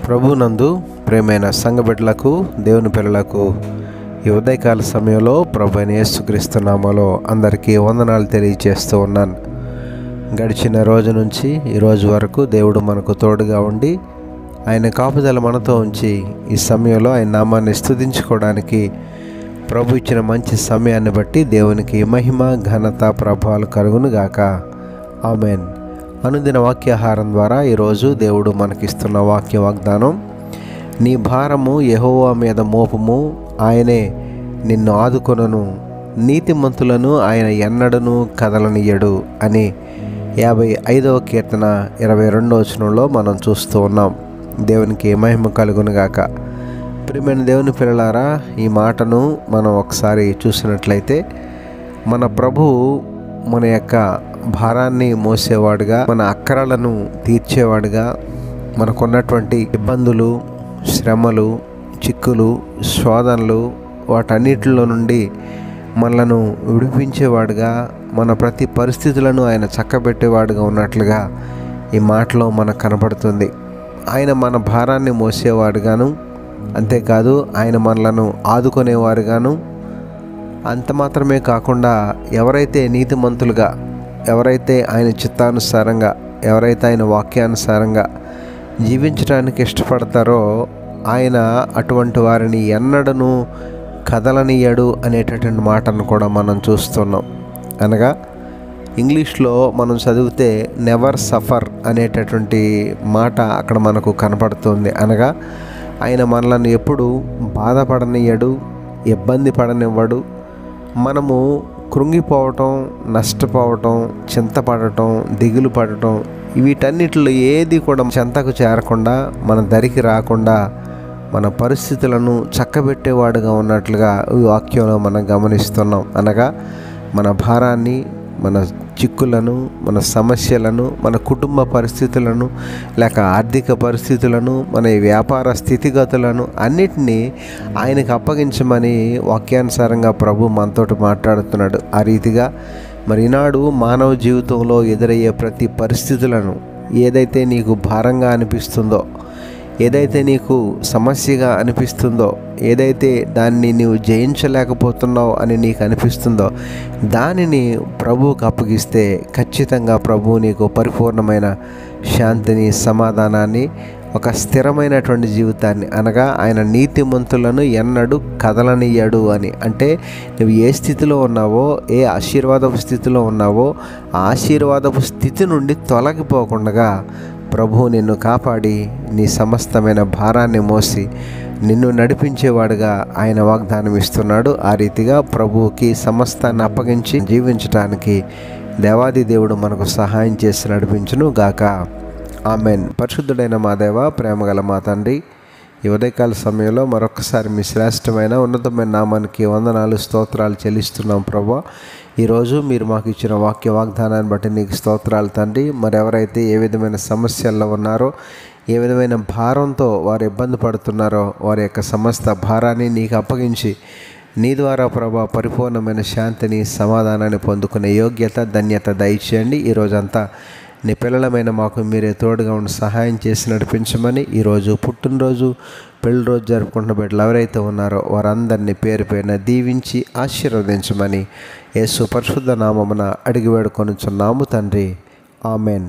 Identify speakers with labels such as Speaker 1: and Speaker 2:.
Speaker 1: ప్రభునందు ప్రేమైన సంఘ బిడ్డలకు, దేవుని పిల్లలకు ఈ ఉదయకాల సమయంలో ప్రభు అయిన యేసుక్రీస్తు నామములో అందరికీ వందనాలు తెలియజేస్తూ ఉన్నాను. గడిచిన రోజు నుంచి ఈ రోజు వరకు దేవుడు మనకు తోడుగా ఉండి ఆయన కాపుదల మనతో ఉంచి ఈ సమయంలో ఆయన నామాన్ని స్తుతించుకోవడానికి ప్రభు ఇచ్చిన మంచి సమయాన్ని బట్టి దేవునికి మహిమ, ఘనత, ప్రభావాలు కలుగును గాక. ఆమెన్. అనుదిన వాక్యాహారం ద్వారా ఈరోజు దేవుడు మనకిస్తున్న వాగ్దానం, నీ భారము యెహోవా మీద మోపము, ఆయనే నిన్ను ఆదుకొనును, నీతిమంతులను ఆయన ఎన్నడను కదలనియ్యడు అని 55వ కీర్తన 22వ వచనంలో మనం చూస్తూ ఉన్నాం. దేవునికి మహిమ కలుగునుగాక. ప్రియమైన దేవుని పిల్లలారా, ఈ మాటను మనం ఒకసారి చూసినట్లయితే మన ప్రభువు మన యొక్క భారాన్ని మోసేవాడుగా, మన అక్కరలను తీర్చేవాడుగా, మనకున్నటువంటి ఇబ్బందులు, శ్రమలు, చిక్కులు, శోధనలు వాటన్నిటిలో నుండి మనలను విడిపించేవాడుగా, మన ప్రతి పరిస్థితులను ఆయన చక్కబెట్టేవాడుగా ఉన్నట్లుగా ఈ మాటలో మనకు కనపడుతుంది. ఆయన మన భారాన్ని మోసేవాడుగాను, అంతేకాదు ఆయన మనలను ఆదుకునేవారుగాను, అంత మాత్రమే కాకుండా ఎవరైతే నీతిమంతులుగా, ఎవరైతే ఆయన చిత్తానుసారంగా, ఎవరైతే ఆయన వాక్యానుసారంగా జీవించడానికి ఇష్టపడతారో ఆయన అటువంటి వారిని ఎన్నడను కదలనియ్యడు అనేటటువంటి మాటను కూడా మనం చూస్తున్నాం. అనగా ఇంగ్లీష్లో మనం చదివితే నెవర్ సఫర్ అనేటటువంటి మాట అక్కడ మనకు కనపడుతుంది. అనగా ఆయన మనలను ఎప్పుడు బాధపడనియ్యడు, ఇబ్బంది పడనివ్వడు. మనము కృంగిపోవటం, నష్టపోవటం, చింతపడటం, దిగులు పడటం, వీటన్నిటిలో ఏది కూడా చెంతకు చేరకుండా, మన దరికి రాకుండా మన పరిస్థితులను చక్కబెట్టేవాడుగా ఉన్నట్లుగా ఈ వాక్యంలో మనం గమనిస్తున్నాం. అనగా మన భారాన్ని, మన చిక్కులను, మన సమస్యలను, మన కుటుంబ పరిస్థితులను, లేక ఆర్థిక పరిస్థితులను, మన వ్యాపార స్థితిగతులను అన్నిటినీ ఆయనకు అప్పగించమని వాక్యానుసారంగా ప్రభు మనతోటి మాట్లాడుతున్నాడు. ఆ రీతిగా మరి ఈనాడు మానవ జీవితంలో ఎదురయ్యే ప్రతి పరిస్థితులను, ఏదైతే నీకు భారంగా అనిపిస్తుందో, ఏదైతే నీకు సమస్యగా అనిపిస్తుందో, ఏదైతే దాన్ని నీవు జయించలేకపోతున్నావు అని నీకు అనిపిస్తుందో, దానిని ప్రభువుకు అప్పగిస్తే ఖచ్చితంగా ప్రభువు నీకు పరిపూర్ణమైన శాంతిని, సమాధానాన్ని, ఒక స్థిరమైనటువంటి జీవితాన్ని, అనగా ఆయన నీతిమంతులను ఎన్నడూ కదలనియ్యడు అని. అంటే నువ్వు ఏ స్థితిలో ఉన్నావో, ఏ ఆశీర్వాదపు స్థితిలో ఉన్నావో ఆ ఆశీర్వాదపు స్థితి నుండి తొలగిపోకుండా ప్రభువు నిన్ను కాపాడి నీ సమస్తమైన భారాన్ని మోసి నిన్ను నడిపించేవాడుగా ఆయన వాగ్దానం ఇస్తున్నాడు. ఆ రీతిగా ప్రభువుకి సమస్తాన్ని అప్పగించి జీవించడానికి దేవాది దేవుడు మనకు సహాయం చేసి నడిపించును గాక. ఆమెన్. పరిశుద్ధుడైన మా దేవ, ప్రేమగల మా తండ్రి, ఈ ఉదయకాల సమయంలో మరొకసారి మీ శ్రేష్టమైన ఉన్నతమైన నామానికి వందనాలు, స్తోత్రాలు చెల్లిస్తున్నాం ప్రభువా. ఈరోజు మీరు మాకు ఇచ్చిన వాగ్దానాన్ని బట్టి నీకు స్తోత్రాలు తండ్రి. మరెవరైతే ఏ విధమైన సమస్యల్లో ఉన్నారో, ఏ విధమైన భారంతో వారు ఇబ్బంది పడుతున్నారో వారి యొక్క సమస్త భారాన్ని నీకు అప్పగించి నీ ద్వారా ప్రభా పరిపూర్ణమైన శాంతిని, సమాధానాన్ని పొందుకునే యోగ్యత, ధన్యత దయచేయండి. ఈరోజంతా నీ పిల్లలమైన మాకు మీరే తోడుగా ఉండి సహాయం చేసి నడిపించమని, ఈరోజు పుట్టినరోజు, పెళ్లి రోజు జరుపుకుంటున్న బిడ్డలు ఎవరైతే ఉన్నారో వారందరినీ పేరు పేరున దీవించి ఆశీర్వదించమని యేసు పరిశుద్ధ నామమున అడిగి వేడుకొనుచున్నాము తండ్రి. ఆమెన్.